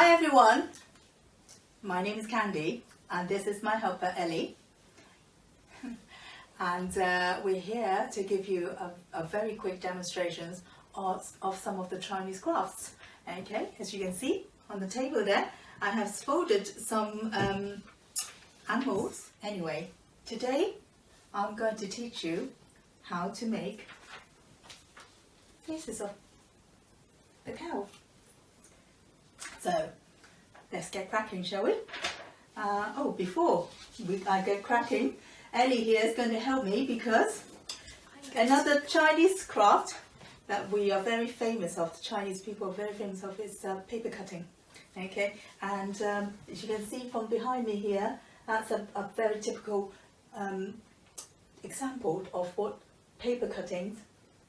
Hi everyone, my name is Candy and this is my helper Ellie and we're here to give you a very quick demonstrations of some of the Chinese crafts. Okay, as you can see on the table there, I have folded some animals. Anyway, today I'm going to teach you how to make faces of the cow. So let's get cracking, shall we? Before I get cracking, Ellie here is going to help me because another Chinese craft that we are very famous of, the Chinese people are very famous of, is paper cutting. Okay, and as you can see from behind me here, that's a very typical example of what paper cuttings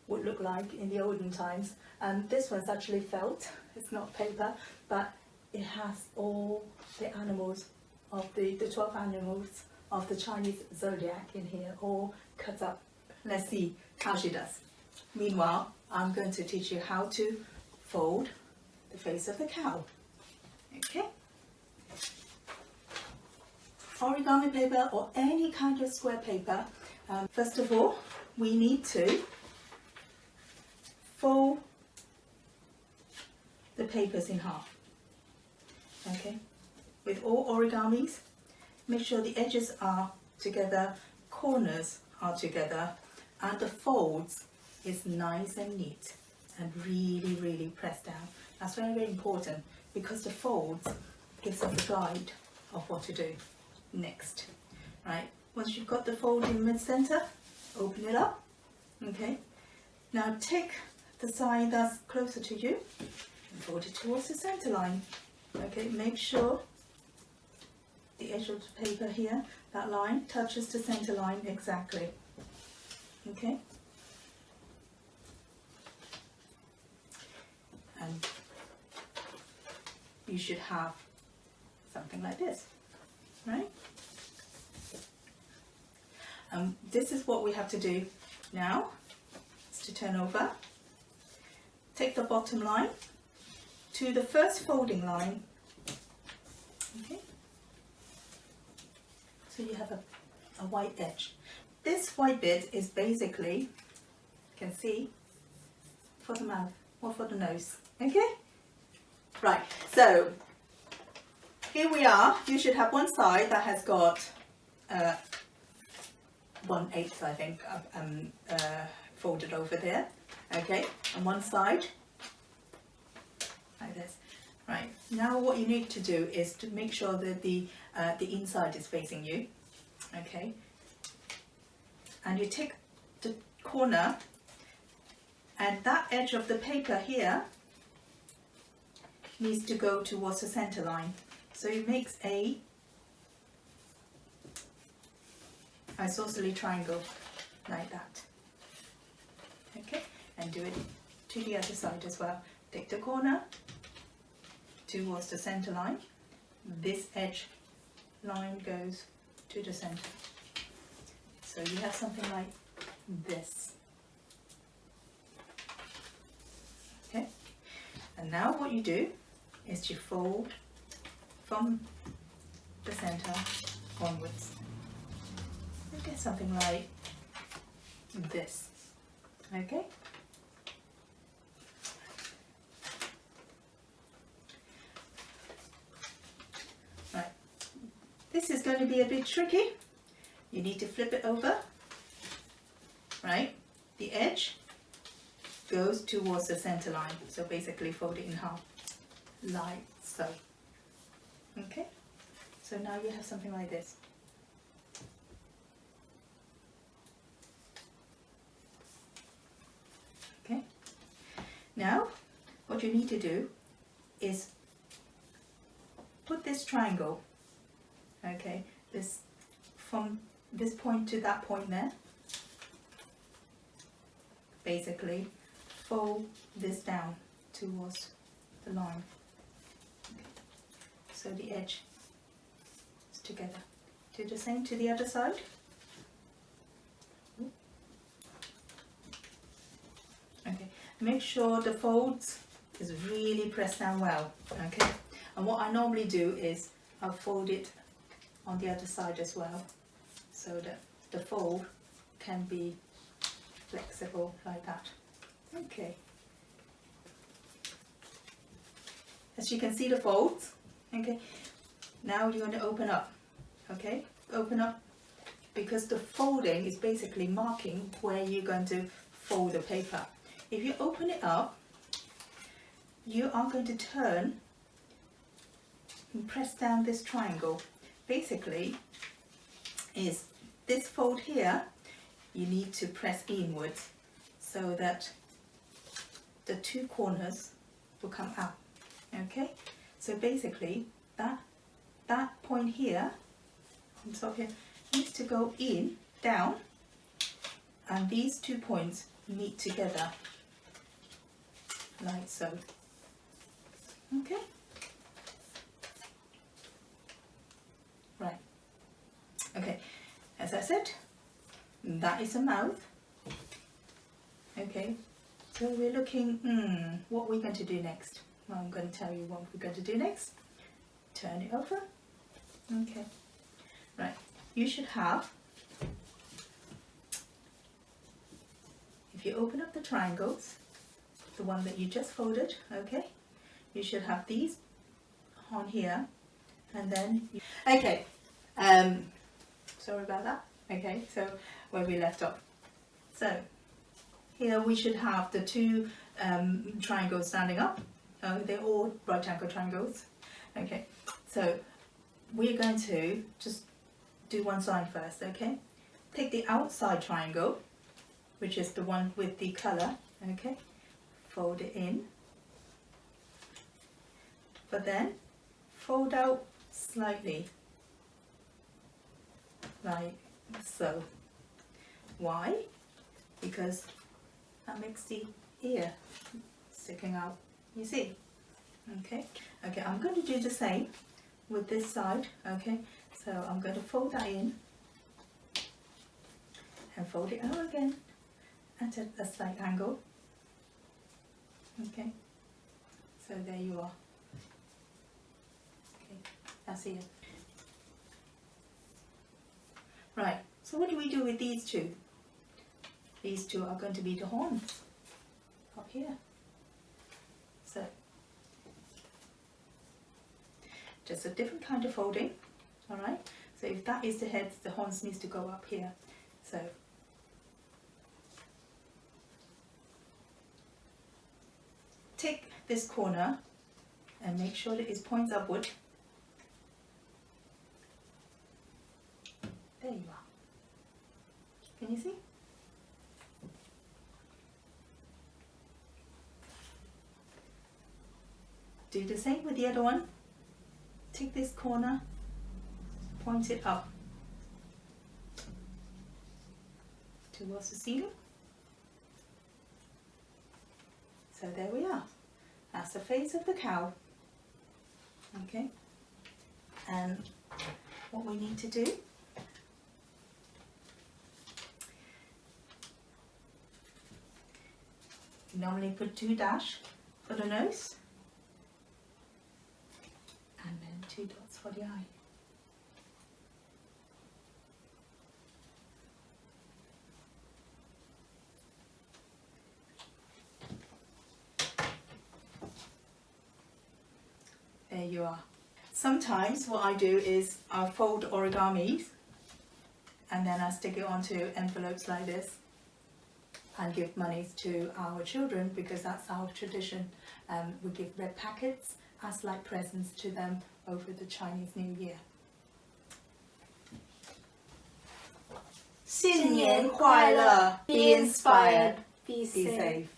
would look like in the olden times. And this one's actually felt, it's not paper, but it has all the animals of the 12 animals of the Chinese zodiac in here, all cut up. Let's see how she does. Meanwhile, I'm going to teach you how to fold the face of the cow. Okay? Origami paper or any kind of square paper, first of all, we need to fold the papers in half. Okay, with all origamis, make sure the edges are together, corners are together, and the folds is nice and neat and really pressed down. That's very important because the folds gives us a guide of what to do next. Right, once you've got the fold in mid-center, open it up. Okay, now take the side that's closer to you and fold it towards the center line. Okay, make sure the edge of the paper here, that line touches the center line exactly. Okay, and you should have something like this, right? This is what we have to do now, is to turn over, take the bottom line to the first folding line. Okay, so you have a white edge. This white bit is basically, you can see, for the mouth or for the nose. Okay, right, so here we are. You should have one side that has got 1/8, I think, folded over there. Okay, and one side like this. Right, now what you need to do is to make sure that the inside is facing you. Okay, and you take the corner and that edge of the paper here needs to go towards the center line, so it makes a isosceles triangle like that. Okay, and do it to the other side as well. Take the corner towards the center line. This edge line goes to the center. So you have something like this. Okay, and now what you do is you fold from the center onwards. You get something like this. Okay. Right. This is going to be a bit tricky. You need to flip it over. Right. The edge goes towards the center line. So basically fold it in half, like so. Okay. So now you have something like this. Okay. Now, what you need to do is put this triangle, okay, this from this point to that point there. Basically, fold this down towards the line. Okay. So the edge is together. Do the same to the other side. Okay, make sure the folds is really pressed down well. Okay, And what I normally do is I'll fold it on the other side as well, so that the fold can be flexible like that. Okay. As you can see the folds, okay. Now you're going to open up, okay. Open up, because the folding is basically marking where you're going to fold the paper. If you open it up, you are going to turn and press down this triangle. Basically, is this fold here, you need to press inwards so that the two corners will come out. Okay, so basically that point here on top here needs to go in, down, and these 2 points meet together like so. Okay, right. Okay, as I said, that is a mouth. Okay, so we're looking, what we're going to do next. Well, I'm going to tell you what we're going to do next. Turn it over. Okay, right. You should have, if you open up the triangles, the one that you just folded, okay, you should have these on here, and then you, okay, sorry about that. Okay, so where we left off. So here we should have the two triangles standing up. They're all right angle triangles. Okay, so we're going to just do one side first. Okay, take the outside triangle, which is the one with the colour. Okay, fold it in, but then fold out slightly like so. Why? Because that makes the ear sticking out, you see. Okay, okay, I'm going to do the same with this side. Okay, so I'm going to fold that in and fold it out again at a slight angle. Okay, so there you are. Okay, that's it. Right, so what do we do with these two? These two are going to be the horns up here. So, just a different kind of folding, alright? So if that is the head, the horns needs to go up here. So, take this corner and make sure that it points upward. There you are. Can you see? Do the same with the other one. Take this corner, point it up towards the ceiling. So there we are. That's the face of the cow. Okay. And what we need to do, you normally put 2 dash for the nose, and then 2 dots for the eye. There you are. Sometimes what I do is I fold origamis and then I stick it onto envelopes like this and give monies to our children, because that's our tradition. We give red packets as like presents to them over the Chinese New Year. 新年快乐! Be inspired. Be Be safe. safe.